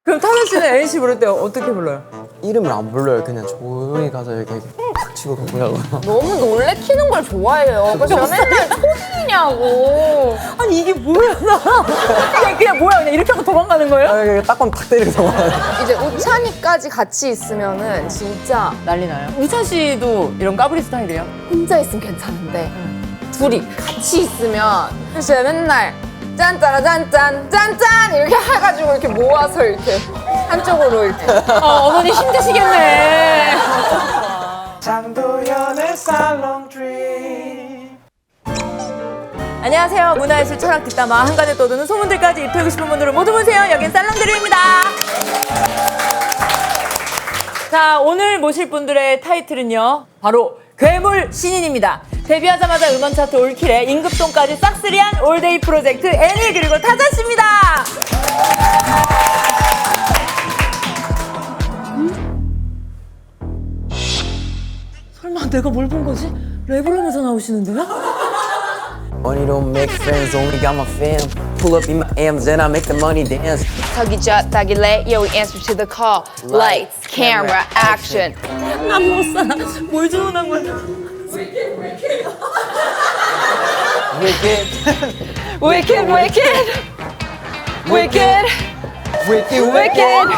그럼 타는 씨는 NC 부를 때 어떻게 불러요? 이름을 안 불러요. 그냥 조용히 가서 이렇게 탁 치고 가고요. 너무 놀래키는 걸 좋아해요. 그래서 제가 맨날 초딩이냐고. 아니 이게 뭐야 나 그냥 뭐야 그냥 이렇게 하고 도망가는 거예요? 딱밤 탁 때리고 도망가요. 이제 우찬이까지 같이 있으면은 진짜 난리 나요. 우찬 씨도 이런 까불이 스타일이에요? 혼자 있으면 괜찮은데 둘이 같이 있으면 제가 맨날 짠짜라짠짠 짠짠 이렇게 해가지고 이렇게 모아서 이렇게 한쪽으로 이렇게 어머니 힘드시겠네. 장도연의 살롱 드림. 안녕하세요. 문화예술 철학 뒷담화 한간에 떠도는 소문들까지 입히고 싶은 분들은 모두 보세요. 여긴 살롱드림입니다. 자, 오늘 모실 분들의 타이틀은요. 바로 괴물 신인입니다. 데뷔하자마자 음원 차트 올킬에 임급동까지 싹쓸이한 올데이 프로젝트 애니 그리고 타자 씨입니다. 설마 내가 뭘 본 거지? 랩을 하면서 나오시는데요? Money don't make friends, only got my fam. Pull up in my M's and I make the money dance. 터기졌다길래 yo answer to the call lights camera action 난 못 살아. 뭘 주문한 거야? Wicked, wicked wicked wicked wicked, wicked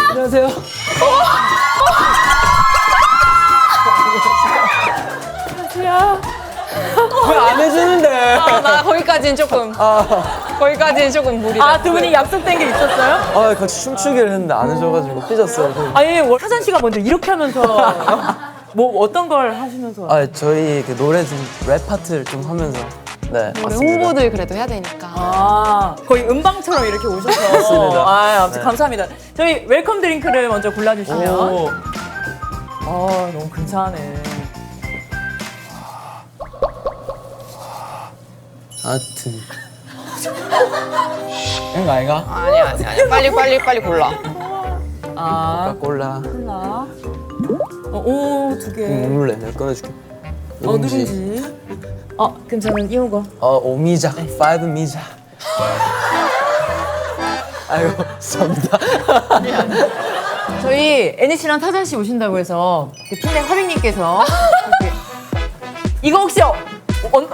안녕하세요. 안녕하세요. 왜 안 해주는데? 나 거기까지는 조금 거기까지는 조금 무리다. 아, 두 분이 약속된 게 있었어요? 아, 같이 춤추기를 했는데 안 해줘가지고 삐졌어요. 아니, 타잔 씨가 먼저 이렇게 하면서 뭐 어떤 걸 하시면서? 아, 저희 그 노래 좀 랩 파트를 좀 하면서 네, 맞습니다. 홍보들 그래도 해야 되니까. 아, 거의 음방처럼 이렇게 오셔서. 맞습니다. 아, 아무튼 네. 감사합니다. 저희 웰컴 드링크를 먼저 골라주시면. 오. 아, 너무 근사하네. 하트. 이거 아이가? 아니야 빨리 골라. 아, 콜라. 콜라. 오, 두 개. 물래, 내가 꺼내줄게. 누룽지. 그럼 저는 이거. 오미자, 5 미자. 아이고, 감사합니다. 저희 애니 씨랑 타잔 씨 오신다고 해서 그 팀장 화백님께서 이거 혹시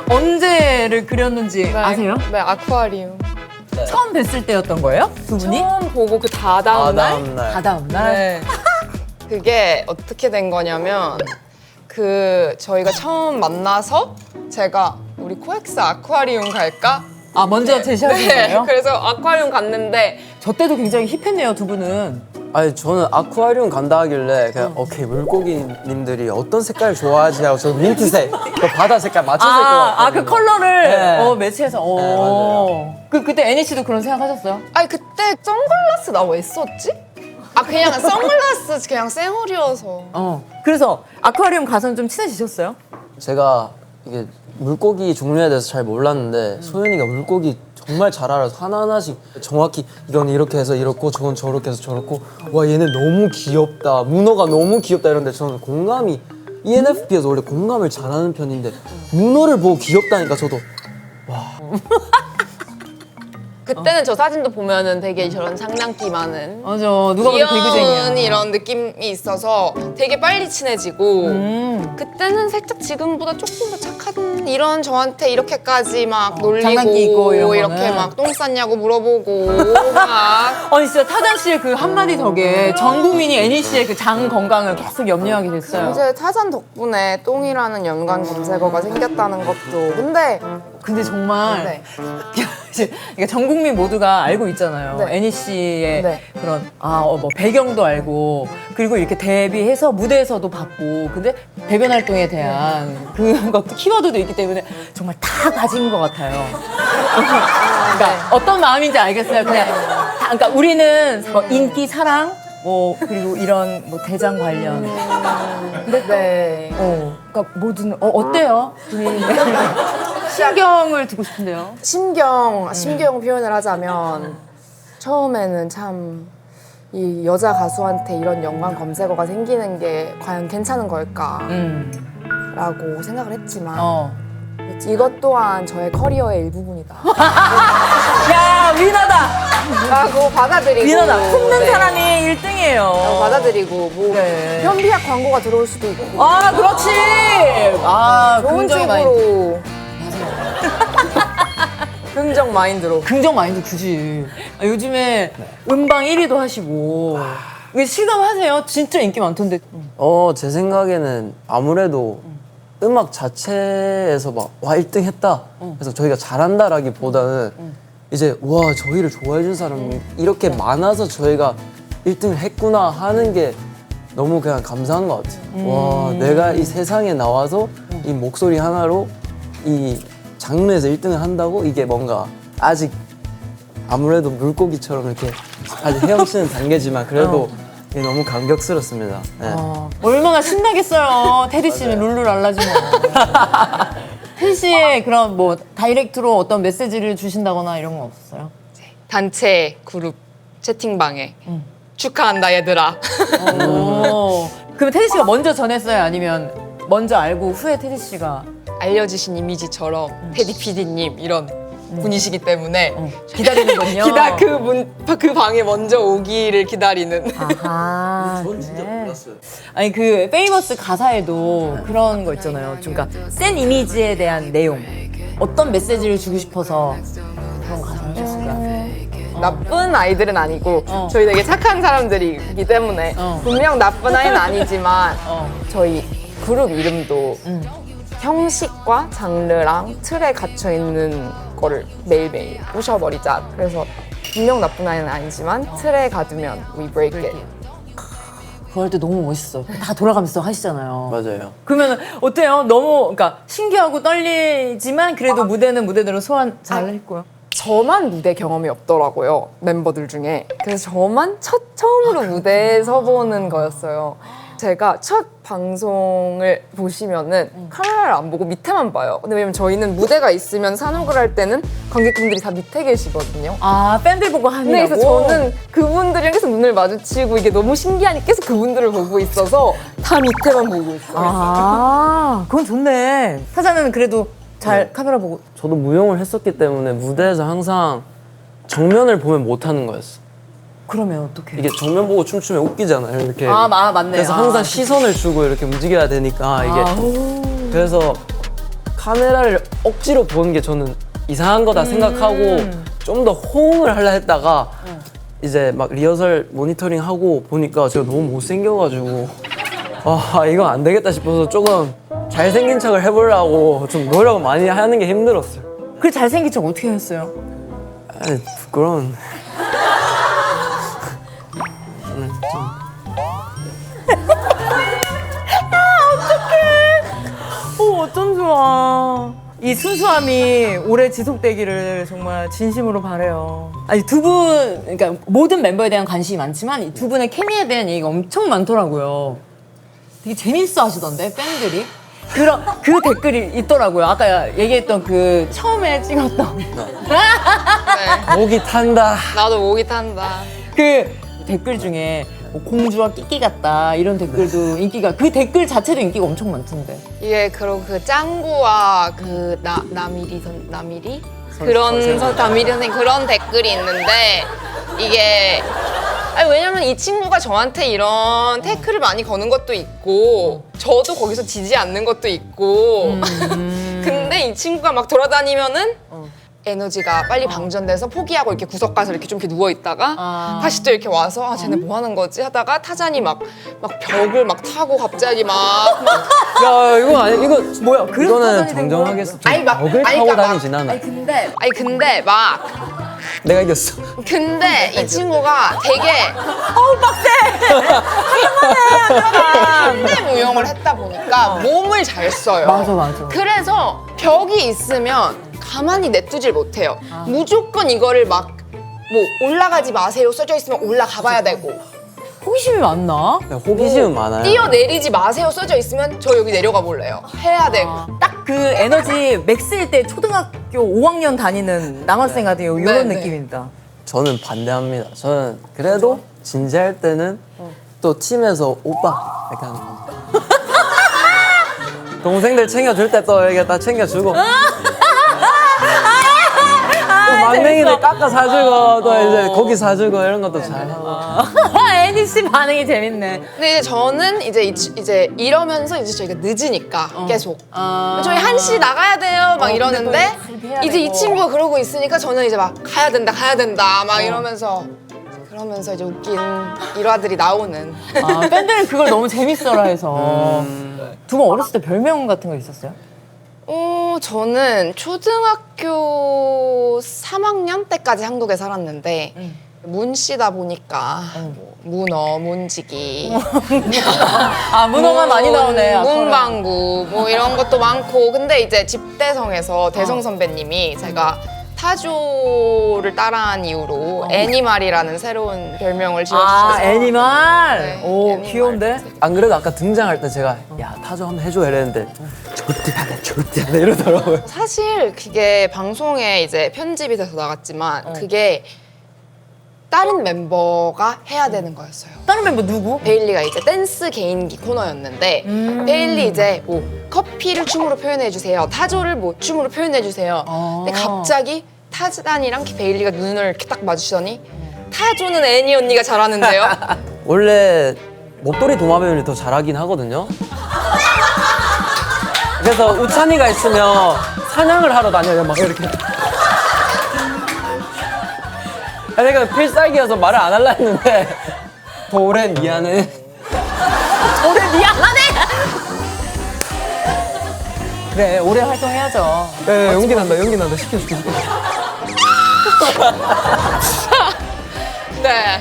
언제를 그렸는지 아세요? 네, 아쿠아리움. 처음 뵀을 때였던 거예요? 두 분이? 처음 보고 그 다다음 날? 다음 날. 다다음 날? 네. 그게 어떻게 된 거냐면 그 저희가 처음 만나서 제가 우리 코엑스 아쿠아리움 갈까? 아, 먼저 제시하신 거예요? 그래서 아쿠아리움 갔는데 저 때도 굉장히 힙했네요, 두 분은. 아니, 저는 아쿠아리움 간다 하길래 그냥 오케이, 물고기님들이 어떤 색깔을 좋아하지 하고 저 민트색, 그 바다 색깔 맞춰서 입고 왔거든요. 그 컬러를 네. 매치해서. 맞아요. 그때 애니 씨도 그런 생각하셨어요? 아니 그때 선글라스 나 왜 썼지? 아 그냥 선글라스 그냥 쌩얼이어서 그래서 아쿠아리움 가서는 좀 친해지셨어요? 제가 이게 물고기 종류에 대해서 잘 몰랐는데 소연이가 물고기 정말 잘 알아서 하나하나씩 정확히 이건 이렇게 해서 이렇고 저건 저렇게 해서 저렇고 와 얘는 너무 귀엽다 문어가 너무 귀엽다 이런데 저는 공감이 ENFP에서 원래 공감을 잘하는 편인데 문어를 보고 귀엽다니까 저도 그때는 저 사진도 보면은 되게 저런 장난기 많은 맞아. 누가 봐도 개구쟁이야. 귀여운 이런 느낌이 있어서 되게 빨리 친해지고 그때는 살짝 지금보다 조금 더 착한 이런 저한테 이렇게까지 막 놀리고 장난기 있고 이런 이렇게 거는. 막 똥 쌌냐고 물어보고 막 아니 진짜 타잔 씨의 그 한마디 덕에 전 국민이 애니 씨의 그 장 건강을 계속 염려하게 됐어요. 이제 타잔 덕분에 똥이라는 연관 검색어가 생겼다는 것도 근데 정말 네. 이게 전 국민 모두가 알고 있잖아요. 네. 애니 씨의 네. 그런 뭐 배경도 알고 그리고 이렇게 데뷔해서 무대에서도 받고 근데 배변 활동에 대한 그것도 키워드도 있기 때문에 정말 다 가진 것 같아요. 그러니까 어떤 마음인지 알겠어요. 그러니까 우리는 뭐 인기, 사랑, 뭐 그리고 이런 뭐 대장 관련. 네. 그러니까 뭐든 어때요? 신경을 듣고 싶은데요. 심경 표현을 하자면 처음에는 참 이 여자 가수한테 이런 연관 검색어가 생기는 게 과연 괜찮은 걸까라고 생각을 했지만 이것 또한 저의 커리어의 일부분이다. 야 위너다. 라고 받아들이고 위너다. 품는 네. 사람이 1등이에요. 받아들이고 뭐 네. 현비약 광고가 들어올 수도 있고 아 그렇지. 아 좋은 긍정의 마인드. 쪽으로 긍정 마인드로 긍정 마인드 굳이. 아, 요즘에 음방 1위도 하시고. 이게 실감하세요? 진짜 인기 많던데. 제 생각에는 아무래도 음악 자체에서 막 와 1등 했다. 그래서 저희가 잘한다라기보다는 이제 와 저희를 좋아해 준 사람이 이렇게 많아서 저희가 1등을 했구나 하는 게 너무 그냥 감사한 것 같아요. 와 내가 이 세상에 나와서 이 목소리 하나로 이 장르에서 1등을 한다고 이게 뭔가 아직 아무래도 물고기처럼 이렇게 아직 헤엄치는 단계지만 그래도 이게 너무 감격스럽습니다. 네. 얼마나 신나겠어요. 테디 씨는 룰루랄라지 뭐. 테디 씨의 그런 뭐 다이렉트로 어떤 메시지를 주신다거나 이런 건 없었어요? 단체 그룹 채팅방에 축하한다 얘들아. 그러면 테디 씨가 먼저 전했어요? 아니면 먼저 알고 후에 테디 씨가 알려주신 이미지처럼 테디 PD님 이런 분이시기 때문에 기다리는군요. 그 방에 먼저 오기를 기다리는. 아하. 전 진짜 몰랐어요. 아니 그 페이머스 가사에도 그런 거 있잖아요. 그러니까 센 이미지에 대한 내용. 어떤 메시지를 주고 싶어서 그런 가사를 하셨을까요? 나쁜 아이들은 아니고 어. 저희 되게 착한 사람들이기 때문에 분명 나쁜 아이는 아니지만 저희 그룹 이름도 형식과 장르랑 틀에 갇혀 있는 거를 매일매일 부셔버리자. 그래서 분명 나쁜 아이는 아니지만 틀에 가두면 we break it. 그거 할 때 너무 멋있어. 다 돌아가면서 하시잖아요. 맞아요. 그러면 어때요? 너무 그러니까 신기하고 떨리지만 그래도 무대는 무대대로 소화 잘 했고요. 저만 무대 경험이 없더라고요, 멤버들 중에. 그래서 저만 처음으로 무대에 서보는 거였어요. 제가 첫 방송을 보시면은 카메라를 안 보고 밑에만 봐요. 근데 왜냐면 저희는 무대가 있으면 산옥을 할 때는 관객분들이 다 밑에 계시거든요. 아 팬들 보고 하느라고. 네, 그래서 저는 그분들이랑 계속 눈을 마주치고 이게 너무 신기하니 계속 그분들을 보고 있어서 다 밑에만 보고 있어요. 아 그건 좋네. 사자는 그래도 잘 카메라 보고. 저도 무용을 했었기 때문에 무대에서 항상 정면을 보면 못하는 거였어. 그러면 어떡해? 이게 정면 보고 춤추면 웃기잖아요. 이렇게. 맞네. 그래서 항상 시선을 주고 이렇게 움직여야 되니까 이게. 그래서 카메라를 억지로 보는 게 저는 이상한 거다 생각하고 좀 더 호응을 하려 했다가 이제 막 리허설 모니터링 하고 보니까 제가 너무 못생겨가지고 이건 안 되겠다 싶어서 조금 잘생긴 척을 해보려고 좀 노력을 많이 하는 게 힘들었어요. 그 잘생긴 척 어떻게 했어요? 아니, 부끄러운. 어쩜 좋아. 이 순수함이 오래 지속되기를 정말 진심으로 바래요. 아니 두 분, 그러니까 모든 멤버에 대한 관심이 많지만 이 두 분의 케미에 대한 얘기가 엄청 많더라고요. 되게 재밌어 하시던데 팬들이. 그 댓글이 있더라고요. 아까 얘기했던 그 처음에 찍었던 네. 목이 탄다. 나도 목이 탄다. 그 댓글 중에 뭐 공주와 끼끼 같다 이런 댓글도 인기가, 그 댓글 자체도 인기가 엄청 많던데. 이게 그리고 그 짱구와 그 나미리 그런 나미리 선생님 그런 댓글이 있는데 이게 왜냐면 이 친구가 저한테 이런 태클을 많이 거는 것도 있고 저도 거기서 지지 않는 것도 있고 근데 이 친구가 막 돌아다니면은 에너지가 빨리 방전돼서 포기하고 이렇게 구석 가서 이렇게 좀 이렇게 누워 있다가 다시 또 이렇게 와서 쟤네 뭐 하는 거지 하다가 타잔이 막 벽을 막 타고 갑자기 막 야, 이거 아니, 이거 뭐야? 그래서 이거는 타잔이 된 정정하겠어. 아니, 막- 벽을 아니, 타고 그러니까 막- 다니진 않아. 근데 막 내가 이겼어. 근데 이 친구가 되게 현대 무용을 했다 보니까 몸을 잘 써요. 맞아. 그래서 벽이 있으면 가만히 냅두질 못해요. 무조건 이거를 막 뭐 올라가지 마세요 써져 있으면 올라가 봐야 되고 호기심이 많나? 호기심은 많아요. 뛰어내리지 마세요 써져 있으면 저 여기 내려가 볼래요. 해야 되고. 딱 그 에너지 맥스일 때 초등학교 5학년 다니는 남학생 같은 경우 이런 네. 느낌입니다. 저는 반대합니다. 저는 그래도 진지할 때는 또 팀에서 오빠 이렇게 하는 거. 동생들 챙겨줄 때 또 이게 다 챙겨주고. 또 막냉이들 깎아 사주고 또 이제 고기 사주고 이런 것도 잘하고. 애니 씨 반응이 재밌네. 근데 이제 저는 이제 이러면서 이제 저희가 늦으니까 계속 저희 1시 나가야 돼요 막 이러는데 또 해야 이제 이 되고. 친구가 그러고 있으니까 저는 이제 막 가야 된다 막 이러면서 그러면서 이제 웃긴 일화들이 나오는. 아, 팬들은 그걸 너무 재밌어라 해서. 두 분 어렸을 때 별명 같은 거 있었어요? 저는 초등학교 3학년 때까지 한국에 살았는데 문씨다 보니까 뭐 문어, 문지기, 아, 문어가 많이 나오네. 문방구 뭐 이런 것도 많고 근데 이제 집대성에서 대성 선배님이 제가 타조를 따라한 이유로 애니말이라는 새로운 별명을 지어주셔서 아, 애니말. 네, 오, 애니말. 귀여운데? 안 그래도 아까 등장할 때 제가 야 타조 한번 해줘 이랬는데 절대 안 해 이러더라고요. 사실 그게 방송에 이제 편집이 돼서 나갔지만 그게 다른 멤버가 해야 되는 거였어요. 다른 멤버 누구? 베일리가 이제 댄스 개인기 코너였는데 베일리 이제 뭐 커피를 춤으로 표현해 주세요. 타조를 뭐 춤으로 표현해 주세요. 근데 갑자기 타잔이랑 베일리가 눈을 이렇게 딱 마주치더니 타조는 애니 언니가 잘하는데요. 원래 목도리 도마뱀이 더 잘하긴 하거든요. 그래서 우찬이가 있으면 사냥을 하러 다녀요 막 이렇게. 내가 필살기여서 말을 안 할라 했는데 도렌 미안해. 올해 미안하네! 그래, 오래 활동해야죠. 야, 연기 난다 시켜. 네.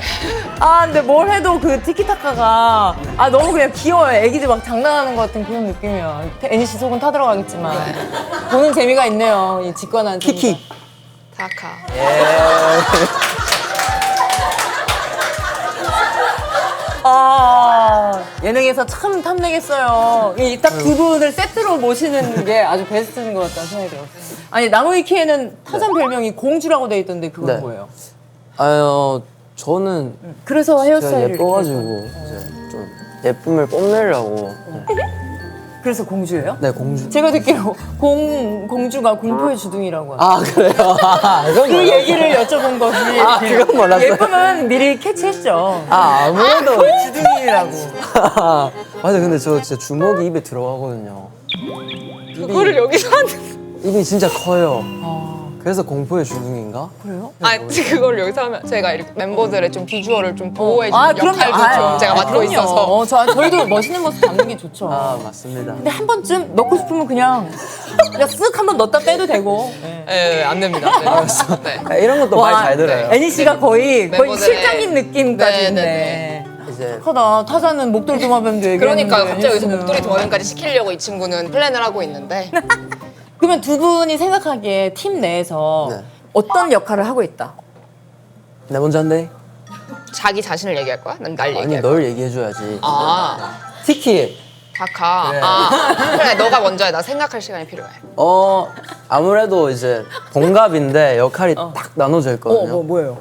아, 근데 뭘 해도 그 티키타카가 아, 너무 그냥 귀여워요. 애기들 막 장난하는 것 같은 그런 느낌이야. 애니 씨 속은 타들어가겠지만. 보는 재미가 있네요. 이 직관한 키키. 다카. 아, 예능에서 참 탐내겠어요. 이 딱 두 분을 세트로 모시는 게 아주 베스트인 것 같다는 생각이 들었어요. 아니, 나무위키에는 타잔 별명이 공주라고 돼 있던데 그건 네. 뭐예요? 저는 그래서 제가 헤어스타일을 예뻐가지고 이제 좀 예쁨을 뽐내려고. 그래서 공주예요? 네 공주. 제가 듣기로 공주가 공포의 주둥이라고 하죠. 아 그래요? 그건 그 몰랐어요. 얘기를 여쭤본 것이 아, 그건 몰랐어요. 예쁨은 미리 캐치했죠. 아무래도 주둥이라고. 맞아. 근데 저 진짜 주먹이 입에 들어가거든요. 그거를 여기서 하는. 입이 진짜 커요. 그래서 공포의 주둥인가? 그래요? 그걸 여기서 하면 제가 이렇게 멤버들의 좀 비주얼을 좀 보호해주는 그럼요. 역할도 좀 제가 맡고 그럼요. 있어서. 저희도 멋있는 모습 담는 게 좋죠. 맞습니다. 근데 한 번쯤 넣고 싶으면 그냥 쓱 한 번 넣었다 빼도 되고. 네, 안 됩니다. 네. 네. 이런 것도 말 잘 들어요. 애니 씨가 거의 멤버들의- 실장인 느낌까지 네, 있네. 네, 이제 하다 타자는 목도리 도마뱀도 얘기했는데. 그러니까 갑자기 여기서 애니 목도리 씨는. 도마뱀까지 시키려고 이 친구는 플랜을 하고 있는데 그러면 두 분이 생각하기에 팀 내에서 네. 어떤 역할을 하고 있다? 내 먼저 한대. 자기 자신을 얘기할 거야? 난 날 아니 얘기할 거야. 널 얘기해줘야지. 아, 티키. 다카. 그래. 그래, 너가 먼저 해. 나 생각할 시간이 필요해. 아무래도 이제 동갑인데 역할이 딱 나눠져 있거든요. 뭐예요?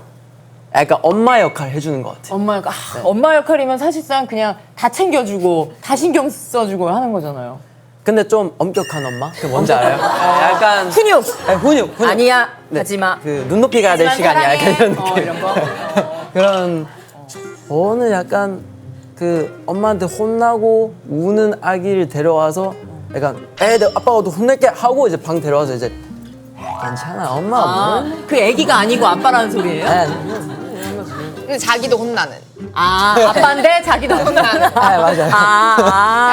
약간 엄마 역할 해주는 것 같아. 엄마 역할. 엄마 역할이면 사실상 그냥 다 챙겨주고 다 신경 써주고 하는 거잖아요. 근데 좀 엄격한 엄마? 그 뭔지 알아요? 약간 훈육. 네, 훈육. 아니야. 네. 하지마. 그 눈높이 가야 될 시간이야. 약간 이런 느낌. 이런 거. 그런 저는 약간 그 엄마한테 혼나고 우는 아기를 데려와서 약간 애들 아빠가 또 혼낼게 하고 이제 방 데려와서 이제 괜찮아 엄마 뭘? 그 애기가 아니고 아빠라는 소리예요? 근데 자기도 혼나는. 아빠인데 자기도 혼나는. 맞아요.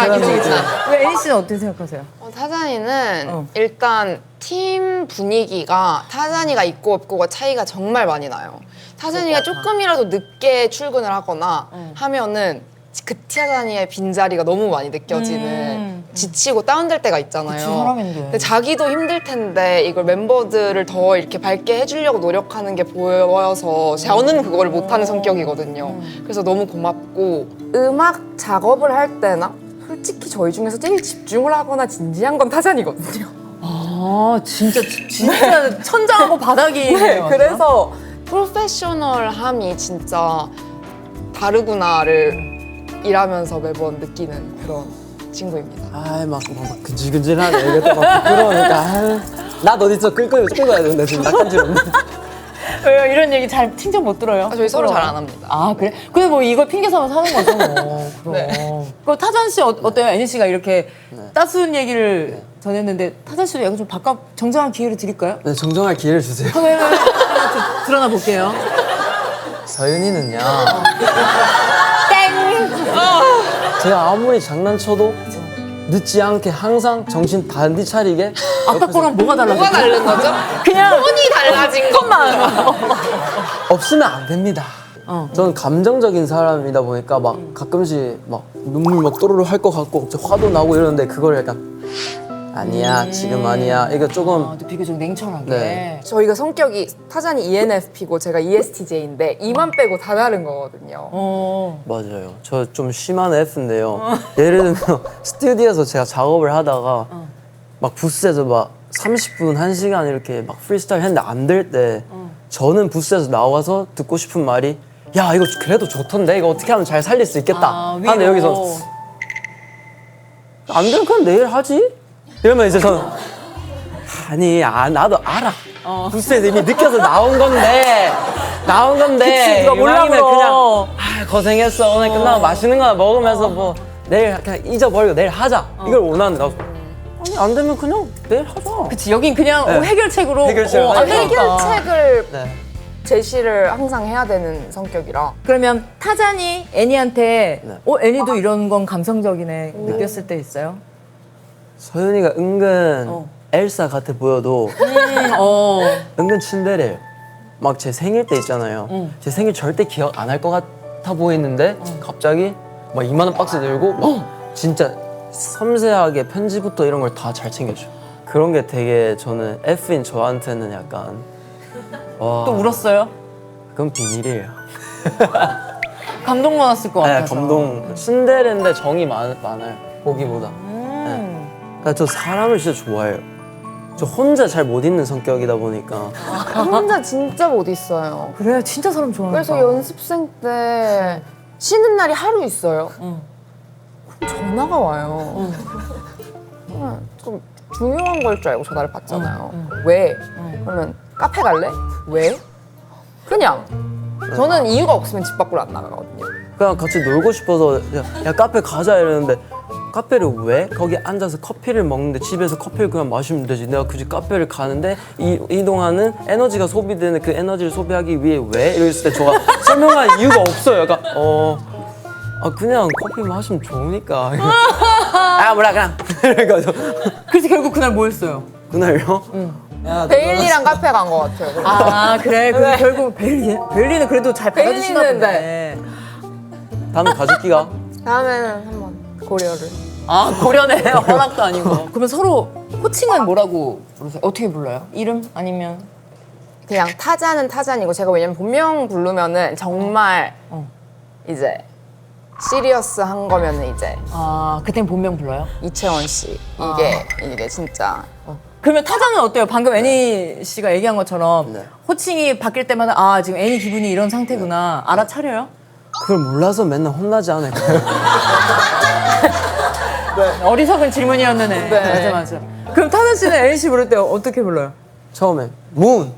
자기도 그치, 그치. 혼나는. 왜 애니 씨는 어떻게 생각하세요? 타잔이는 일단 팀 분위기가 타잔이가 있고 없고가 차이가 정말 많이 나요. 타잔이가 조금이라도 늦게 출근을 하거나 하면은 그 타잔이의 빈자리가 너무 많이 느껴지는 지치고 다운될 때가 있잖아요. 그치, 사람인데. 근데 자기도 힘들 텐데 이걸 멤버들을 더 이렇게 밝게 해주려고 노력하는 게 보여서 저는 그거를 못하는 성격이거든요. 그래서 너무 고맙고 음악 작업을 할 때나 솔직히 저희 중에서 제일 집중을 하거나 진지한 건 타잔이거든요. 진짜 천장하고 바닥이네요. 네, 그래서 프로페셔널함이 진짜 다르구나를 일하면서 매번 느끼는 그런 친구입니다. 막 근질근질하네. 이게 또막 부끄러우니까. 나도 어디서 끌고 와야 되는데 지금 낯간지럽네. 왜요? 이런 얘기 잘 칭찬 못 들어요? 저희 서로 잘 안 합니다. 아 그래? 근데 뭐 이걸 핑계 삼아서 하는 거죠 뭐. 그럼. 네. 그럼 타잔 씨 어때요? 애니 씨가 이렇게 따스운 얘기를 전했는데 타잔 씨도 약간 좀 바꿔 정정한 기회를 드릴까요? 네, 정정할 기회를 주세요. 카메라 드러나 볼게요. 서윤이는요. 땡! 제가 아무리 장난쳐도 늦지 않게 항상 정신 단디 차리게 아까 거랑 뭐가 달라요? 뭐가 다른 거죠? 그냥 톤이 달라진 것만. 없으면 안 됩니다. 저는 감정적인 사람이다 보니까 막 가끔씩 막 눈물 막 또르르 할 것 같고 화도 나고 이러는데 그걸 약간 아니야 지금 아니야 이거 조금 또 비교적 냉철하게. 네. 저희가 성격이 타잔이 ENFP고 제가 ESTJ인데 이만 빼고 다 다른 거거든요. 맞아요. 저 좀 심한 F인데요. 예를 들면 스튜디오에서 제가 작업을 하다가 막 부스에서 막 30분, 1시간 이렇게 막 프리스타일 했는데 안 될 때 저는 부스에서 나와서 듣고 싶은 말이 야 이거 그래도 좋던데 이거 어떻게 하면 잘 살릴 수 있겠다 하는데 여기서 안 되면 그냥 내일 하지? 이러면 이제 저는 아니 나도 알아. 부스에서 이미 느껴서 나온 건데 그치, 누가 몰라 이왕이면 그럼. 그냥 고생했어 오늘 끝나고 맛있는 거나 먹으면서 뭐 내일 그냥 잊어버리고 내일 하자 이걸 원하는데 나도 아니 안 되면 그냥 내일 하자. 그치 여긴 그냥 네. 해결책으로 해결책으로 안 하니까. 되니까. 해결책을 네. 제시를 항상 해야 되는 성격이라 그러면 타잔이 애니한테 네. 애니도 이런 건 감성적이네 느꼈을 때 있어요? 서윤이가 은근 엘사 같아 보여도 은근 츤데레예요. 막 제 생일 때 있잖아요. 제 생일 절대 기억 안 할 것 같아 보이는데 갑자기 막 2만 원 박스 들고 막 진짜 섬세하게 편지부터 이런 걸 다 잘 챙겨줘. 그런 게 되게 저는 F인 저한테는 약간 와, 또 울었어요? 그건 비밀이에요. 감동 받았을 것 네, 같아서. 감동. 츤데레인데 정이 많아요. 보기보다. 네. 그러니까 저 사람을 진짜 좋아해요. 저 혼자 잘 못 있는 성격이다 보니까 혼자 진짜 못 있어요. 그래 진짜 사람 좋아한다. 그래서 연습생 때 쉬는 날이 하루 있어요. 그럼 전화가 와요. 그냥 좀 중요한 걸 줄 알고 전화를 받잖아요. 왜? 그러면 카페 갈래? 왜? 그냥. 저는 이유가 없으면 집 밖으로 안 나가거든요. 그냥 같이 놀고 싶어서 야 카페 가자 이러는데 카페를 왜? 거기 앉아서 커피를 먹는데 집에서 커피를 그냥 마시면 되지. 내가 굳이 카페를 가는데 이 동안은 에너지가 소비되는 그 에너지를 소비하기 위해 왜? 이랬을 때 제가 설명할 이유가 없어요. 약간 그냥 커피 마시면 좋으니까. 몰라 그냥. 그래가지고 그래서 결국 그날 뭐 했어요? 그날요? 베일리랑 카페 간 것 같아요. 아 그래 그럼 결국 베일리는 그래도 잘 받아주시나 베일리는 보네. 다음에 가족기가 다음에는 한번 고려를. 아 고려네 허락도 아니고. 그러면 서로 호칭은 뭐라고 부르세요? 어떻게 불러요? 이름 아니면? 그냥 타잔은 타잔이고 제가 왜냐면 본명 부르면은 정말 이제 시리어스한 거면은 이제 아 그땐 본명 불러요? 이채원 씨 이게 진짜 그러면 타자는 어때요? 방금 애니 씨가 얘기한 것처럼 네. 호칭이 바뀔 때마다 지금 애니 기분이 이런 상태구나 알아차려요? 그걸 몰라서 맨날 혼나지 않을까요? 어리석은 질문이었네. 네. 맞아. 그럼 타자 씨는 애니 씨 부를 때 어떻게 불러요? 처음에 문!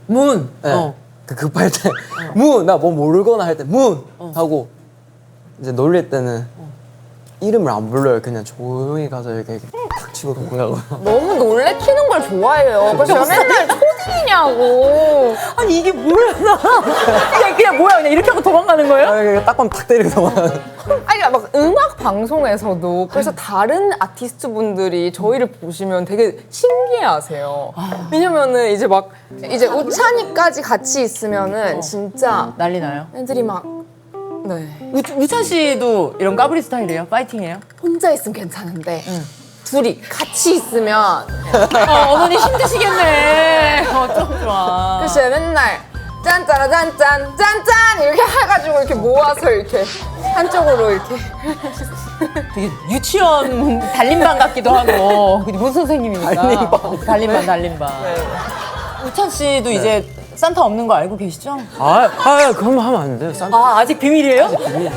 문. 네. 그 급할 때 문! 나 뭐 모르거나 할 때 문! 하고 이제 놀릴 때는 이름을 안 불러요. 그냥 조용히 가서 이렇게 탁 치고 도망가고. 너무 놀래키는 걸 좋아해요. 그래서 제가 맨날 초딩이냐고. 아니 이게 뭐야 나. 그냥 뭐야 그냥 이렇게 하고 도망가는 거예요? 딱밤 탁 때리고 도망가는. 아니 막 음악 방송에서도 그래서 다른 아티스트 분들이 저희를 보시면 되게 신기해하세요. 왜냐면은 이제 막 이제 우찬이까지 같이 있으면은 진짜 난리 나요. 애들이 막 네. 우찬 씨도 이런 까불이 스타일이에요? 파이팅이에요? 혼자 있으면 괜찮은데 둘이 같이 있으면 어머니 힘드시겠네. 좀 좋아. 그래서 제가 맨날 짠짜라 짠짠 짠짠 이렇게 해가지고 이렇게 모아서 이렇게 한쪽으로 이렇게 되게 유치원 달림반 같기도 하고 문 선생님이니까 달림반 우찬 씨도 이제 산타 없는 거 알고 계시죠? 그럼 하면 안 돼요. 아직 비밀이에요? 비밀.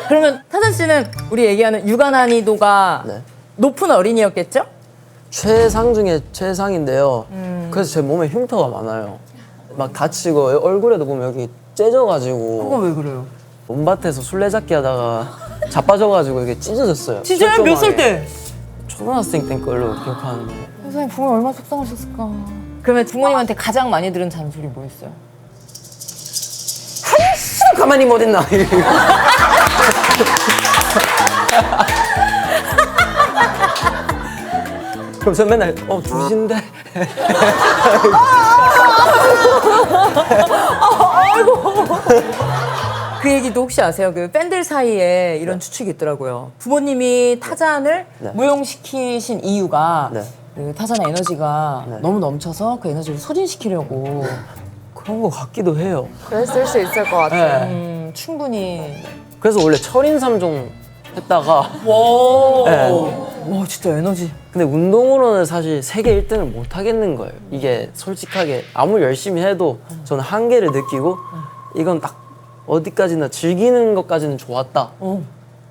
그러면 타잔 씨는 우리 얘기하는 육아 난이도가 네. 높은 어린이였겠죠? 최상 중에 최상인데요. 그래서 제 몸에 흉터가 많아요. 막 다치고 얼굴에도 보면 여기 째져가지고 그건 왜 그래요? 논밭에서 술래잡기 하다가 자빠져가지고 이게 찢어졌어요. 진짜요? 몇 살 때? 초등학생 때 걸로 기억하는데. 선생님 부모님 얼마나 속상하셨을까. 그러면 부모님한테 가장 많이 들은 잔소리 뭐였어요? 가만히 못 있나? 그럼 저 맨날 두신데. 그 얘기도 혹시 아세요? 그 팬들 사이에 이런 추측이 있더라고요. 부모님이 타잔을 네. 무용시키신 이유가 네. 그 타잔의 에너지가 네. 너무 넘쳐서 그 에너지를 소진시키려고. 그런 거 같기도 해요. 그랬을 수 있을 것 같아요. 네. 충분히. 그래서 원래 철인삼종 했다가 와, 네. 와 진짜 에너지. 근데 운동으로는 사실 세계 1등을 못 하겠는 거예요. 이게 솔직하게 아무리 열심히 해도 저는 한계를 느끼고 이건 딱 어디까지나 즐기는 것까지는 좋았다.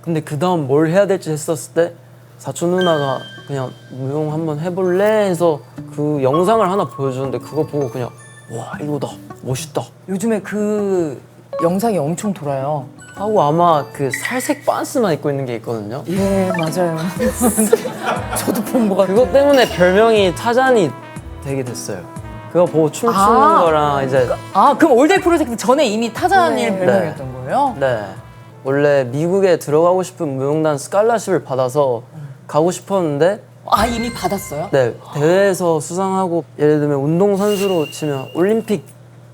근데 그 다음 뭘 해야 될지 했었을 때 사촌 누나가 그냥 무용 한번 해볼래 해서 그 영상을 하나 보여주는데 그거 보고 그냥 와 이거다 멋있다 요즘에 그 영상이 엄청 돌아요. 하고 아마 그 살색 반스만 입고 있는 게 있거든요. 예, 맞아요. 저도 본 것 같아요. 그것 때문에 별명이 타잔이 되게 됐어요. 그거 보고 춤추는 아. 거랑 이제 아, 그럼 올데이 프로젝트 전에 이미 타잔이 네. 별명이었던 거예요? 네 원래 미국에 들어가고 싶은 무용단 스칼라십을 받아서 가고 싶었는데 아, 이미 받았어요? 네 대회에서 수상하고 예를 들면 운동선수로 치면 올림픽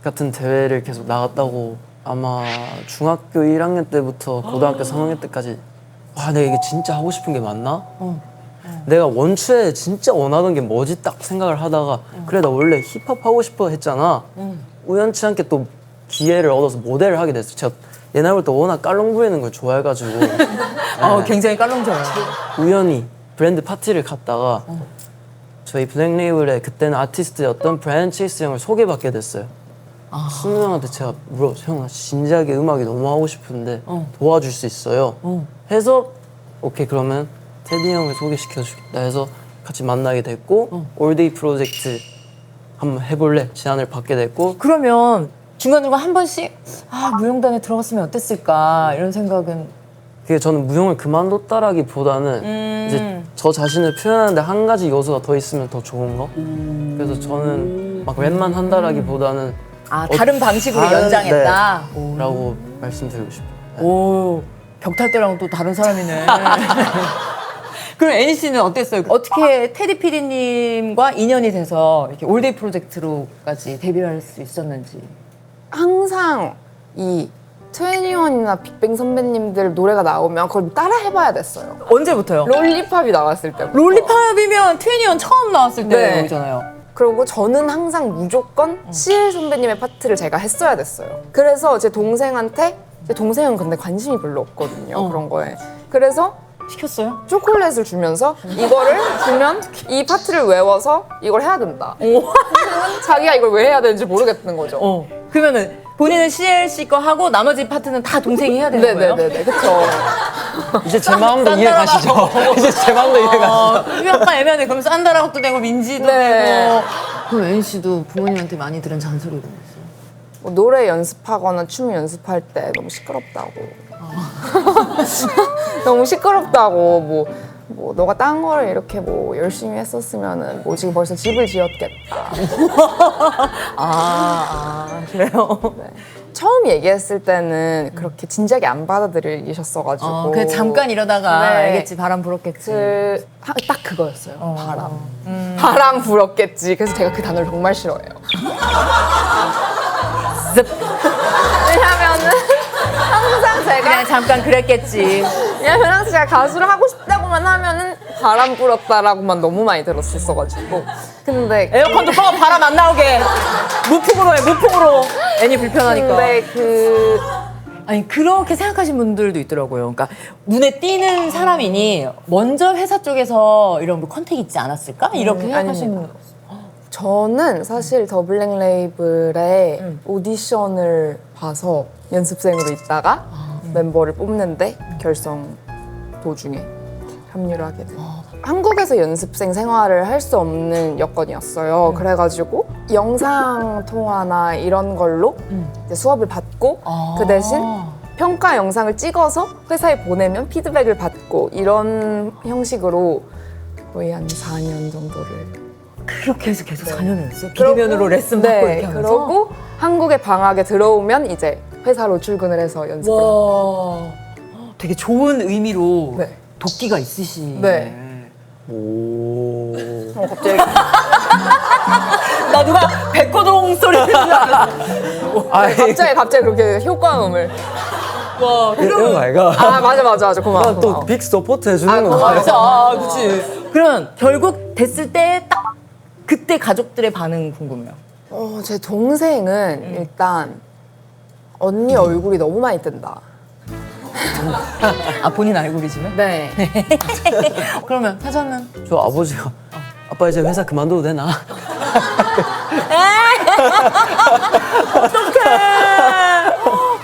같은 대회를 계속 나갔다고 아마 중학교 1학년 때부터 고등학교 3학년 때까지 와 내가 이게 진짜 하고 싶은 게 맞나? 내가 원초에 진짜 원하던 게 뭐지 딱 생각을 하다가 그래 나 원래 힙합 하고 싶어 했잖아. 우연치 않게 또 기회를 얻어서 모델을 하게 됐어요. 제가 옛날부터 워낙 깔롱 부리는 걸 좋아해가지고 굉장히 깔롱져요. 우연히 브랜드 파티를 갔다가 저희 블랙 레이블의 그때는 아티스트였던 브라이언 체이스 형을 소개받게 됐어요. 순우 형한테 제가 물어봤어요. 형 나 진지하게 음악이 너무 하고 싶은데 도와줄 수 있어요? 해서 오케이 그러면 테디 형을 소개시켜주겠다 해서 같이 만나게 됐고 올데이 프로젝트 한번 해볼래? 제안을 받게 됐고 그러면 중간중간 한 번씩 아, 무용단에 들어갔으면 어땠을까 이런 생각은 그게 저는 무용을 그만뒀다라기보다는 이제 저 자신을 표현하는데 한 가지 요소가 더 있으면 더 좋은 거? 그래서 저는 막 랩만 한다라기보다는 다른 방식으로 다른- 연장했다. 네, 라고 말씀드리고 싶어요. 오, 벽탈 때랑은 또 다른 사람이네. 그럼 애니 씨는 어땠어요? 어떻게 테디 PD님과 인연이 돼서 이렇게 올데이 프로젝트로까지 데뷔할 수 있었는지. 항상 이 21이나 빅뱅 선배님들 노래가 나오면 그걸 따라 해봐야 됐어요. 언제부터요? 롤리팝이 나왔을 때. 롤리팝이면 트웬티원 처음 나왔을 네. 때잖아요. 그리고 저는 항상 무조건 CL 선배님의 파트를 제가 했어야 됐어요. 그래서 제 동생한테 제 동생은 근데 관심이 별로 없거든요. 그런 거에. 그래서 시켰어요? 초콜릿을 주면서 이거를 주면 이 파트를 외워서 이걸 해야 된다. 동생은 자기가 이걸 왜 해야 되는지 모르겠는 거죠. 그러면은 본인은 CLC 거 하고 나머지 파트는 다 동생이 해야 되는 거예요? 네네네, 그쵸. 이제 제 마음도 이해 가시죠? 이제 제 마음도 이해 가시죠? 이게 약간 애매하네. 그럼 산다라고도 되고 민지도 네. 되고. 그럼 애니 씨도 부모님한테 많이 들은 잔소리가 있어요? 뭐 노래 연습하거나 춤 연습할 때 너무 시끄럽다고. 너무 시끄럽다고. 뭐 너가 딴 거를 이렇게 뭐 열심히 했었으면은 뭐 지금 벌써 집을 지었겠다. 그래요? 네. 처음 얘기했을 때는 그렇게 진지하게 안 받아들이셨어가지고. 그냥 잠깐 이러다가 네. 알겠지. 바람 불었겠지. 딱 그거였어요. 바람. 바람 불었겠지. 그래서 제가 그 단어를 정말 싫어해요. 왜냐면은 항상 제가 그냥 잠깐 그랬겠지. 왜냐면 항상 제가 가수를 하고 싶다고만 하면은 바람 불었다라고만 너무 많이 들었었어가지고. 근데 에어컨도 꺼 바람 안 나오게. 무풍으로 해, 무풍으로. 애니 불편하니까. 근데 아니 그렇게 생각하신 분들도 있더라고요. 그러니까 눈에 띄는 사람이니 먼저 회사 쪽에서 이런 뭐 컨택 있지 않았을까? 이렇게 생각하시는 아닙니다. 분. 저는 사실 더 블랙 레이블의 오디션을 봐서 연습생으로 있다가 멤버를 뽑는데 결성 도중에 합류를 하게 돼요. 한국에서 연습생 생활을 할 수 없는 여건이었어요. 그래가지고 영상 통화나 이런 걸로 이제 수업을 받고 그 대신 평가 영상을 찍어서 회사에 보내면 피드백을 받고 이런 형식으로 거의 한 4년 정도를. 그렇게 해서 계속 4년을 했어요? 비대면으로 레슨 받고 네, 이렇게 하면서? 그러고 한국에 방학에 들어오면 이제 회사로 출근을 해서 연습을. 와, 되게 좋은 의미로 네. 도끼가 있으시네. 네. 오. 갑자기 나 누가 백호동 소리 들은 줄 알았어. 갑자기 그렇게 효과음을. 와, 이런 거 아이가? 아 맞아 고마워. 또 빅 서포트 해주는 거 고마워. 맞아, 아, 그치. 그러면 결국 됐을 때 딱 그때 가족들의 반응 궁금해요. 제 동생은 일단 언니 얼굴이 너무 많이 뜬다. 아, 본인 알고리즘에? 네. 그러면 타자는? 저 아버지가 아빠 이제 회사 그만둬도 되나?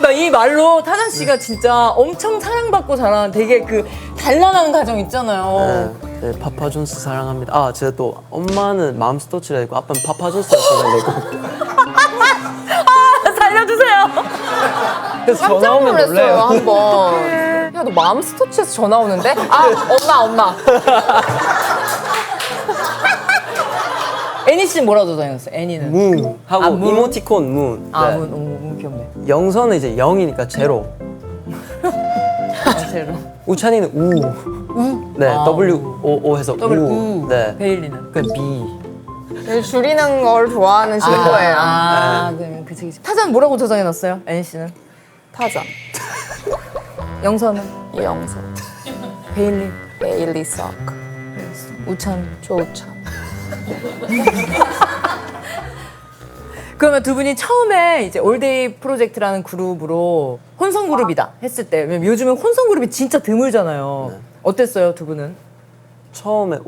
나 이 말로 타잔 씨가 진짜 엄청 사랑받고 자라는 되게 그 단란한 가정 있잖아요. 네, 파파존스 사랑합니다. 아, 제가 또 엄마는 맘스터치라 했고 아빠는 파파존스라 했고 살려주세요. 그래서 전화 깜짝 오면 놀랐어요 놀래요. 한번. 야 너 맘스터치에서 전화 오는데? 아 엄마. 애니 씨는 뭐라고 다녔어요? 애니는? 문 하고 아, 문? 이모티콘 문. 아, 네. 문 귀엽네. 영서는 이제 0이니까 제로. 제로. 우찬이는 우. 네, 아, W-O-O 해서 더블 우. 우. 네. 베일리는? 그 B. 줄이는 걸 좋아하는 친구예요. 그치. 타잔 뭐라고 저장해놨어요? 애니 씨는? 타자. 영서는? 이영서. 베일리? 베일리 서크. 우찬? 조찬. 그러면 두 분이 처음에 이제 올데이 프로젝트라는 그룹으로 혼성 그룹이다 했을 때, 왜냐면 요즘에 혼성 그룹이 진짜 드물잖아요. 어땠어요, 두 분은? 처음에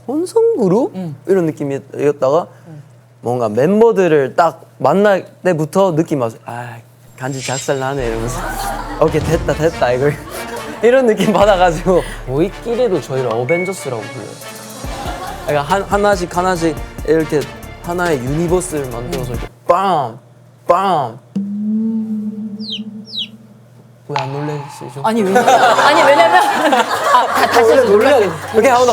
혼성 그룹? 이런 느낌이었다가 뭔가 멤버들을 딱 만날 때부터 느낌 와서 아 간지 작살 나네 이러면서 오케이 됐다 이걸 이런 느낌 받아가지고 저희끼리도 저희를 어벤져스라고 불러요. 그러니까 하나씩 이렇게 하나의 유니버스를 만들어서 이렇게 빰 왜 안 놀라시죠? 아니, 왜냐면 다시 해서 놀라게. 이렇게 하고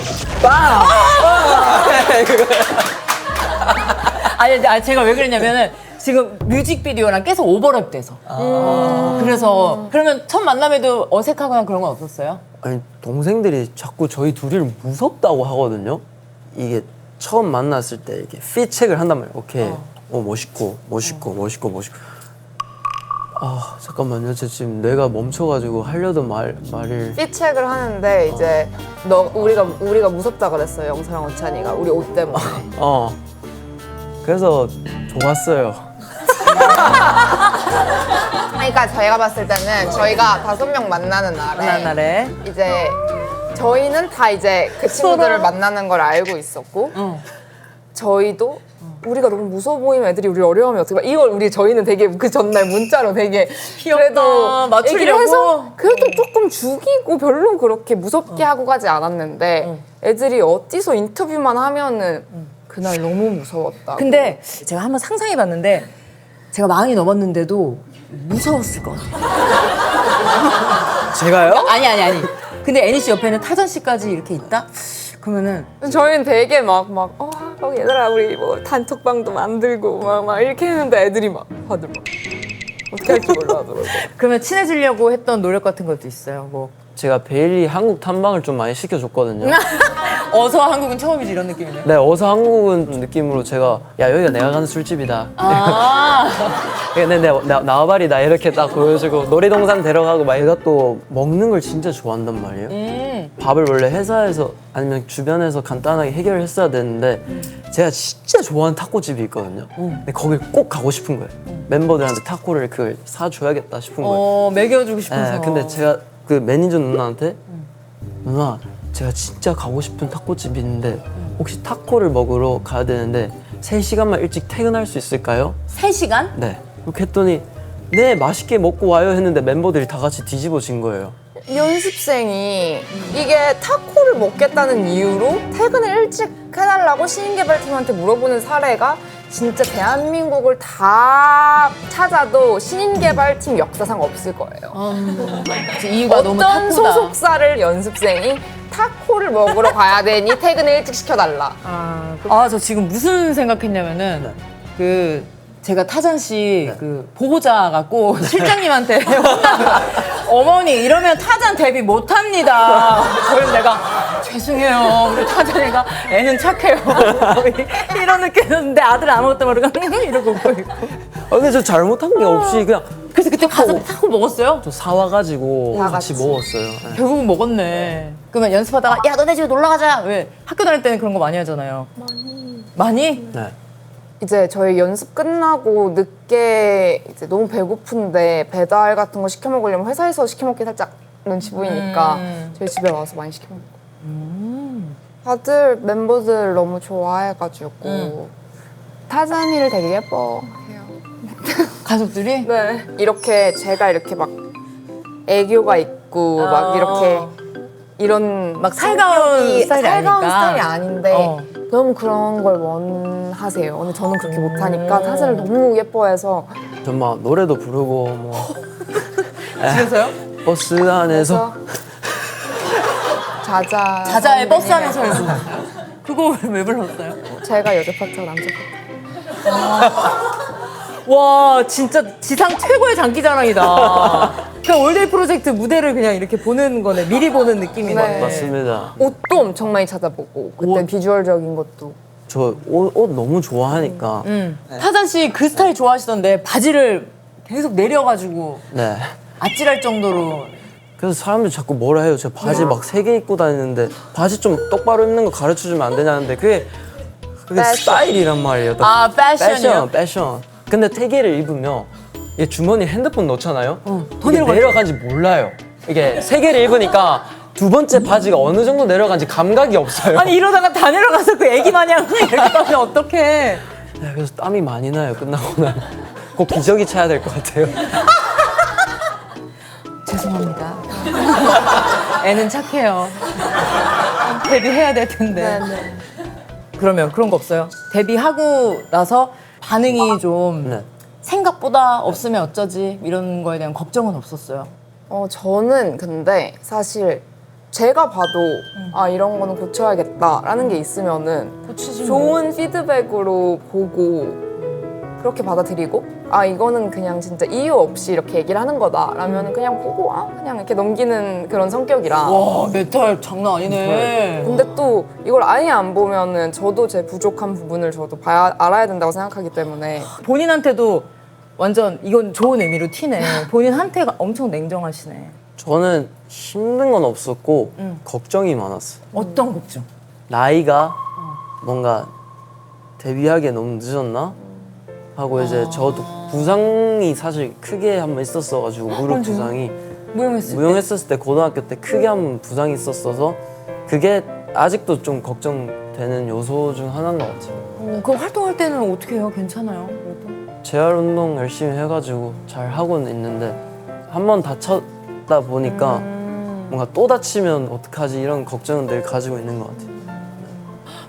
아니, 제가 왜 그랬냐면은 지금 뮤직비디오랑 계속 오버랩 돼서. 그래서 그러면 첫 만남에도 어색하거나 그런 건 없었어요? 아니 동생들이 자꾸 저희 둘이를 무섭다고 하거든요. 이게 처음 만났을 때 이렇게 핏 체크를 한단 말이에요. 오케이, 멋있고. 아 잠깐만요, 저 지금 뇌가 멈춰가지고 하려던 말을 피책을 하는데 이제 우리가 무섭다 그랬어요. 영서랑 오찬이가 우리 옷 때문에. 그래서 좋았어요. 그러니까 저희가 봤을 때는 저희가 5명 만나는 날에 이제 저희는 다 이제 그 친구들을 만나는 걸 알고 있었고 저희도 우리가 너무 무서워 보이면 애들이 우리 어려워하면 어떡해. 이걸 저희는 되게 그 전날 문자로 되게 그래도 맞추려고. 얘기를 해서 그래도 조금 죽이고 별로 그렇게 무섭게 하고 가지 않았는데 애들이 어디서 인터뷰만 하면은 그날 너무 무서웠다. 근데 제가 한번 상상해봤는데 제가 40이 넘었는데도 무서웠을 것 같아요. 제가요? 아니. 근데 애니 씨 옆에는 타잔 씨까지 이렇게 있다? 그러면은 저희는 되게 얘들아 우리 뭐 단톡방도 만들고 막 이렇게 했는데 애들이 다들 어떻게 할지 몰라 하더라고요. 그러면 친해지려고 했던 노력 같은 것도 있어요? 뭐 제가 베일리 한국 탐방을 좀 많이 시켜줬거든요. 어서 한국은 처음이지 이런 느낌이네. 네, 어서 한국은 느낌으로 제가 야 여기가 내가 가는 술집이다. 네, 나와바리다 이렇게 딱 보여주고 놀이동산 데려가고 막 얘가 또 먹는 걸 진짜 좋아한단 말이에요. 밥을 원래 회사에서 아니면 주변에서 간단하게 해결을 했어야 되는데 제가 진짜 좋아하는 타코집이 있거든요. 근데 거길 꼭 가고 싶은 거예요. 멤버들한테 타코를 그걸 사줘야겠다 싶은 거예요. 먹여주고 싶어서. 네, 근데 제가 그 매니저 누나한테 누나 제가 진짜 가고 싶은 타코집이 있는데 혹시 타코를 먹으러 가야 되는데 3시간만 일찍 퇴근할 수 있을까요? 3시간? 네. 그렇게 했더니 네 맛있게 먹고 와요 했는데 멤버들이 다 같이 뒤집어진 거예요. 연습생이 이게 타코를 먹겠다는 이유로 퇴근을 일찍 해달라고 신인개발팀한테 물어보는 사례가 진짜 대한민국을 다 찾아도 신인개발팀 역사상 없을 거예요. 이유가 너무 어떤 타코다. 소속사를 연습생이 타코를 먹으러 가야 되니 퇴근을 일찍 시켜달라. 저 지금 무슨 생각했냐면은 그 제가 타잔 씨 그 보호자 갖고 실장님한테 어머니 이러면 타잔 데뷔 못 합니다. 그래서 내가 죄송해요. 우리 타잔이가 애는 착해요. 이런 느낌이었는데 아들 아무것도 모르고 이러고 웃고 있고. 근데 저 잘못한 게 없이 그냥 그래서 그때 가서 타코 먹었어요? 저 사와가지고 다 같이 같이. 먹었어요. 네. 결국은 먹었네. 그러면 연습하다가 야 너네 집에 놀러 가자. 왜 학교 다닐 때는 그런 거 많이 하잖아요. 많이? 네. 이제 저희 연습 끝나고 늦게 이제 너무 배고픈데 배달 같은 거 시켜 먹으려면 회사에서 시켜 먹기 살짝 눈치 보이니까 저희 집에 와서 많이 시켜 먹고. 다들 멤버들 너무 좋아해가지고 타잔이를 되게 예뻐해요. 가족들이? 네. 이렇게 제가 이렇게 막 애교가 있고 막 이렇게 이런 막 살가운 성격이 스타일이 살가운 아니니까. 스타일이 아닌데 어. 너무 그런 걸 원하세요. 근데 저는 그렇게 못하니까 타잔을 너무 예뻐해서 전 막 노래도 부르고 뭐 집에서요? 버스 안에서 자자 자자의 버스 안에서 해서 그거 왜 불렀어요? 제가 여자 파트가 남자 파트. 와 진짜 지상 최고의 장기자랑이다. 그냥 올데이 프로젝트 무대를 그냥 이렇게 보는 거네. 미리 보는 느낌이네. 네. 맞습니다. 옷도 엄청 많이 찾아보고 그때 비주얼적인 것도 저 옷 너무 좋아하니까 타잔 씨 그 스타일 좋아하시던데 바지를 계속 내려가지고 네. 아찔할 정도로. 그래서 사람들이 자꾸 뭐라 해요. 제가 바지 막 3개 입고 다니는데 바지 좀 똑바로 입는 거 가르쳐주면 안 되냐는데 그게 패션. 스타일이란 말이에요. 아, 패션이요? 패션. 근데 3개를 입으면 이게 주머니에 핸드폰 넣잖아요. 더 이게 내려가죠. 내려간지 몰라요. 이게 3개를 입으니까 두 번째 바지가 어느 정도 내려간지 감각이 없어요. 아니 이러다가 다 내려가서 그 애기 마냥 이렇게 하면 어떡해. 네, 그래서 땀이 많이 나요. 끝나고 나면. 꼭 기저귀 차야 될 것 같아요. 죄송합니다. 애는 착해요. 데뷔해야 될 텐데. 그러면 그런 거 없어요? 데뷔하고 나서 반응이 좀 네. 생각보다 없으면 어쩌지 이런 거에 대한 걱정은 없었어요. 저는 근데 사실 제가 봐도 아 이런 거는 고쳐야겠다라는 게 있으면은 좋은 피드백으로 보고 그렇게 받아들이고 아 이거는 그냥 진짜 이유 없이 이렇게 얘기를 하는 거다라면 그냥 보고 그냥 이렇게 넘기는 그런 성격이라 와 메탈 장난 아니네. 근데 또 이걸 아예 안 보면은 저도 제 부족한 부분을 저도 알아야 된다고 생각하기 때문에 본인한테도 완전 이건 좋은 의미로 티네. 본인한테가 엄청 냉정하시네. 저는 힘든 건 없었고 걱정이 많았어요. 어떤 걱정? 나이가 뭔가 데뷔하기에 너무 늦었나? 하고 이제 저도 부상이 사실 크게 한 번 있었어가지고 무릎 부상이 무용했었을 때 고등학교 때 크게 한 번 부상이 있었어서 그게 아직도 좀 걱정되는 요소 중 하나인 것 같아요. 그럼 활동할 때는 어떻게 해요? 괜찮아요? 그래도? 재활 운동 열심히 해가지고 잘 하고는 있는데 한 번 다쳤다 보니까 뭔가 또 다치면 어떡하지 이런 걱정은 늘 가지고 있는 것 같아요.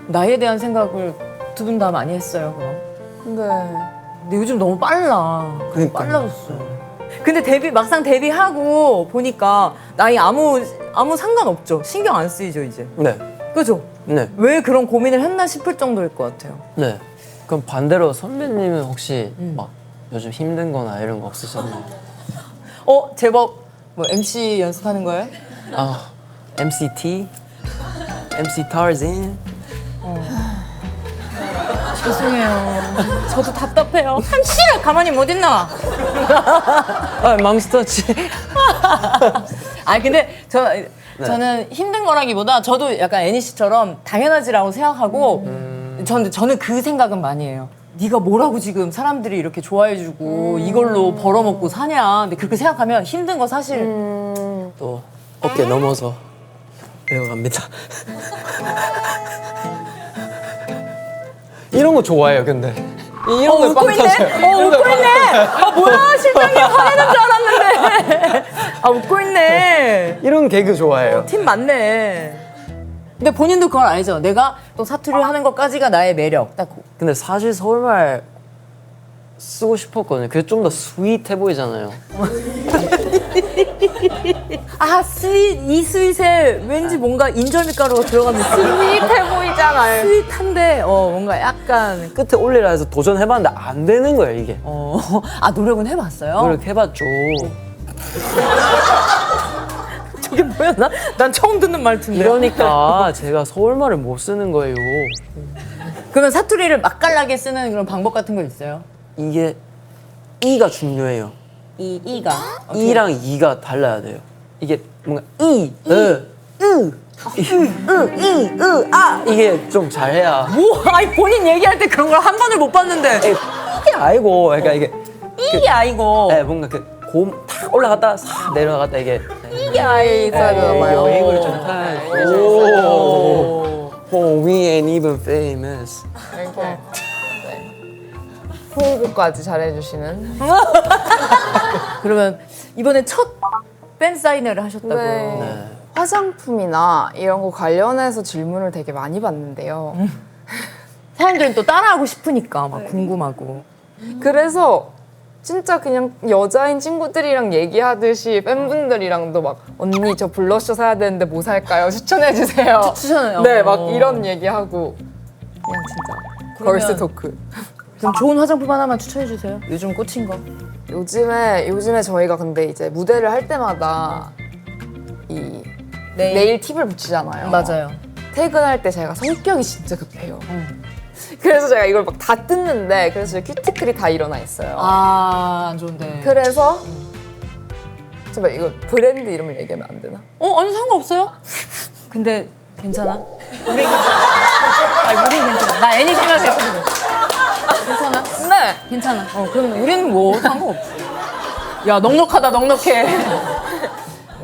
나이에 대한 생각을 두 분 다 많이 했어요, 그럼? 근데 요즘 너무 빨라. 그러니까요. 빨라졌어. 근데 막상 데뷔하고 보니까 나이 아무 상관없죠. 신경 안 쓰이죠, 이제. 네, 그죠? 네, 왜 그런 고민을 했나 싶을 정도일 것 같아요. 네. 그럼 반대로 선배님은 혹시 막 요즘 힘든 거나 이런 거 없으셨나요? 제법 뭐 MC 연습하는 거예요? MCT? MC Tarzan? 죄송해요. 저도 답답해요. 싫어. 가만히 못 있나? 맘스터치. 근데 저는 힘든 거라기보다 저도 약간 애니 씨처럼 당연하지라고 생각하고 저는 그 생각은 많이 해요. 네가 뭐라고 지금 사람들이 이렇게 좋아해주고 이걸로 벌어먹고 사냐. 근데 그렇게 생각하면 힘든 거 사실 또 어깨 넘어서 배워갑니다. 이런 거 좋아해요, 근데. 이런 거에 빵 웃고 있네? 터져요. 웃고 있네? 아, 뭐야, 실장님 화내는 줄 알았는데. 아, 웃고 있네. 이런 개그 좋아해요. 팀 맞네. 근데 본인도 그걸 알죠? 내가 또 사투리를 하는 것까지가 나의 매력. 딱. 근데 사실 서울말 쓰고 싶었거든요. 그게 좀 더 스윗해 보이잖아요. 아, 이 스윗에 왠지 뭔가 인절미가루가 들어가는 스윗해 보이잖아요. 스윗한데, 뭔가 약간. 끝에 올리라 해서 도전해봤는데 안 되는 거예요, 이게. 아, 노력은 해봤어요? 노력해봤죠. 저게 뭐야? 난 처음 듣는 말투인데. 이러니까 제가 서울말을 못 쓰는 거예요. 그러면 사투리를 맛깔나게 쓰는 그런 방법 같은 거 있어요? 이게 이가 중요해요. 이가. 이랑 이가 달라야 돼요. 이게 뭔가 이게 좀 잘해야. 뭐? 아니, 본인 얘기할 때 그런 걸 한 번을 못 봤는데. 이게 아니고, 그러니까 이게 이게 아니고. 네, 뭔가 탁 올라갔다 싹 내려갔다 이게. 이게 아이 있어야 되나봐요. 여행을 좀 타야. Oh, we ain't even famous. 이렇게 홍보까지 잘해주시는. 그러면 이번에 첫 팬 사인회를 하셨다고. 네. 화장품이나 이런 거 관련해서 질문을 되게 많이 받는데요. 사람들은 또 따라하고 싶으니까 막 궁금하고. 그래서 진짜 그냥 여자인 친구들이랑 얘기하듯이 팬분들이랑도 막 언니 저 블러셔 사야 되는데 뭐 살까요? 추천해주세요. 추천해요. 네, 막 이런 얘기하고 그냥 진짜 걸스 토크. 그럼 좋은 화장품 하나만 추천해 주세요. 요즘 꽂힌 거. 요즘에 저희가 근데 이제 무대를 할 때마다 이 네일 팁을 붙이잖아요. 맞아요. 퇴근할 때 제가 성격이 진짜 급해요. 그래서 제가 이걸 막 다 뜯는데 그래서 제 큐티클이 다 일어나 있어요. 아, 안 좋은데. 그래서 정말 이거 브랜드 이름을 얘기하면 안 되나? 아니 상관없어요. 근데 괜찮아? 우리 괜찮아. 나 애니 생각했거든. 괜찮아? 네. 괜찮아. 그럼 우리는 뭐 상관없어. 야, 넉넉하다, 넉넉해.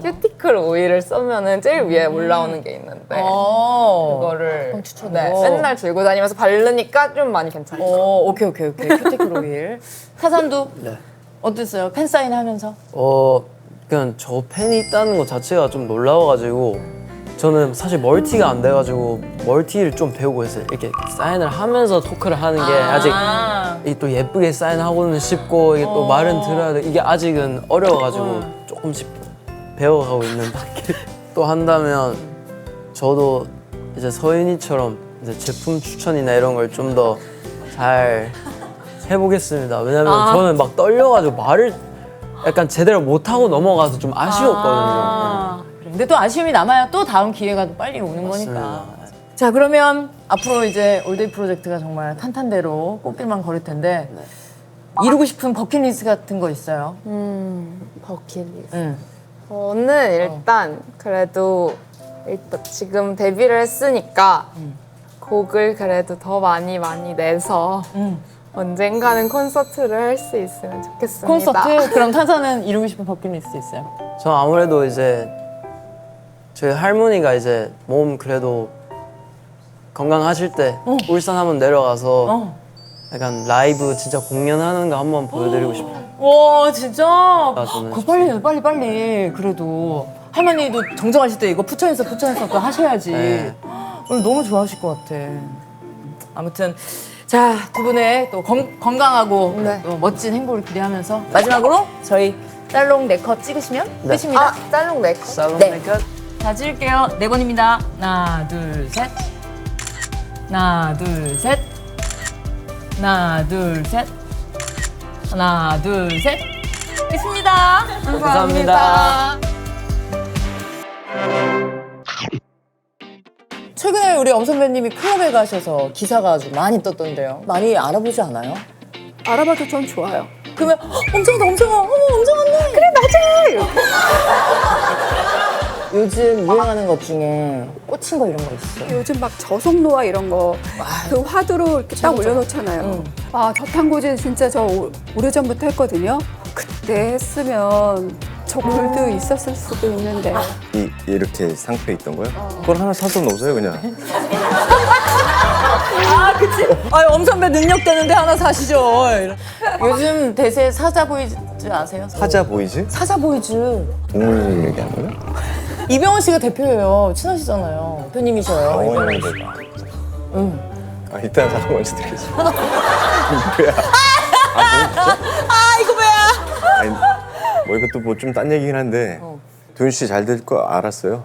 큐티클 오일을 쓰면은 제일 위에 올라오는 게 있는데 그거를 그럼 추천해. 네, 맨날 들고 다니면서 바르니까 좀 많이 괜찮아요. 오케이. 큐티클 오일. 타산도 네. 어땠어요? 팬 사인 하면서? 그냥 저 팬이 있다는 것 자체가 좀 놀라워가지고 저는 사실 멀티가 안 돼가지고 멀티를 좀 배우고 있어요. 이렇게 사인을 하면서 토크를 하는 게 아직 이게 또 예쁘게 사인하고는 싶고 이게 또 말은 들어야 돼. 이게 아직은 어려워가지고 조금씩 배워가고 있는 단계. 또 한다면 저도 이제 서윤이처럼 이제 제품 추천이나 이런 걸 좀 더 잘 해보겠습니다. 왜냐면 저는 막 떨려가지고 말을 약간 제대로 못하고 넘어가서 좀 아쉬웠거든요. 근데 또 아쉬움이 남아야 또 다음 기회가 또 빨리 오는 거니까. 맞습니다. 자, 그러면 앞으로 이제 올데이 프로젝트가 정말 탄탄대로 꽃길만 걸을 텐데 이루고 싶은 버킷리스트 같은 거 있어요? 버킷리스트. 저는 일단 그래도 지금 데뷔를 했으니까 곡을 그래도 더 많이 내서 언젠가는 콘서트를 할 수 있으면 좋겠습니다. 콘서트? 그럼 탄산은 이루고 싶은 버킷리스트 있어요? 저 아무래도 이제 저희 할머니가 이제 몸 그래도 건강하실 때 울산 한번 내려가서 약간 라이브 진짜 공연하는 거 한번 보여드리고 싶어요. 와, 진짜? 저는 그거 빨리. 그래도 할머니도 정정하실 때 이거 부처에서 또 하셔야지. 네. 오늘 너무 좋아하실 것 같아. 아무튼 자, 두 분의 또 건강하고 네. 또 멋진 행보를 기대하면서 마지막으로 저희 딸롱 4컷 찍으시면 끝입니다. 짤롱 메이크업. 살롱 네. 메이크업. 자, 찍을게요. 4번입니다. 하나, 둘, 셋. 하나, 둘, 셋. 하나, 둘, 셋. 하나, 둘, 셋. 끝입니다. 감사합니다. 최근에 우리 엄 선배님이 클럽에 가셔서 기사가 아주 많이 떴던데요. 많이 알아보지 않아요? 알아봐도 전 좋아요. 그러면 엄청나, 어머, 엄청 왔네. 그래, 맞아. 이렇게. 요즘 유행하는 것 중에 꽂힌 거 이런 거 있어요? 요즘 막 저속노화 이런 거 그 화두로 이렇게 딱 올려놓잖아요. 저탄고지 진짜 저 오래전부터 했거든요. 그때 했으면 저 글도 있었을 수도 있는데. 이렇게 상표에 있던 거요? 그걸 하나 사서 넣으세요 그냥. 아, 그치. 아, 엄선배 능력 되는데 하나 사시죠. 이런. 요즘 대세 사자 보이즈 아세요? 사자 보이즈? 사자 보이즈. 동물 얘기하는 거야? 이병헌 씨가 대표예요. 친하시잖아요. 대표님이셔요. 강원이 대박. 응. 아, 이따 다시 먼저 드리겠습니다. 뭐야? 아, 이거 뭐야? 아니, 뭐 이것도 뭐 좀 딴 얘기긴 한데 도윤 씨 잘 될 거 알았어요.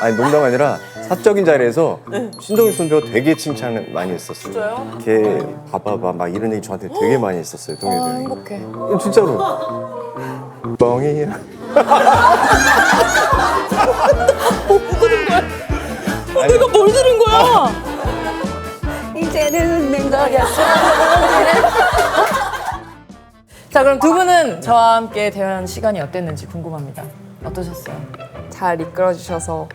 아니 농담 아니라 사적인 자리에서 신동엽 선배가 되게 칭찬을 많이 했었어요. 진짜요? 걔 봐봐봐 막 이런 얘기 저한테 되게 많이 했었어요. 동엽이 형이. 행복해. 진짜로. 뻥이야. 내가 뭘 들은 거야? 이제는 웃는 거였어. 자, 그럼 두 분은 저와 함께 대화한 시간이 어땠는지 궁금합니다. 어떠셨어요? 잘 이끌어 주셔서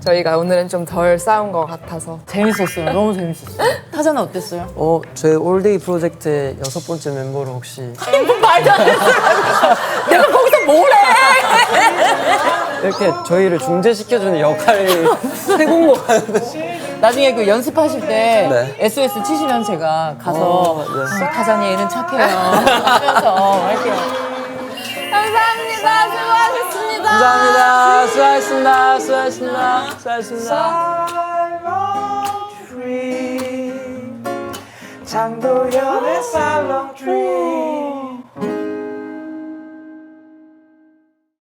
저희가 오늘은 좀 덜 싸운 것 같아서 재밌었어요. 너무 재밌었어요. 타자는 어땠어요? 저희 올데이 프로젝트의 6번째 멤버로 혹시 말도 안 했어요. 내가 거기서 뭘 해? 이렇게 저희를 중재시켜주는 역할을 해본 것 같은데. 나중에 그 연습하실 때 네. SOS 치시면 제가 가서 네. 타잔이 얘는 착해요 하면서 할게요. 감사합니다. 수고하셨습니다. 감사합니다. 수고하셨습니다. 수고하셨습니다. 수고하셨습니다. 살롱 트리 장도연의 살롱 트리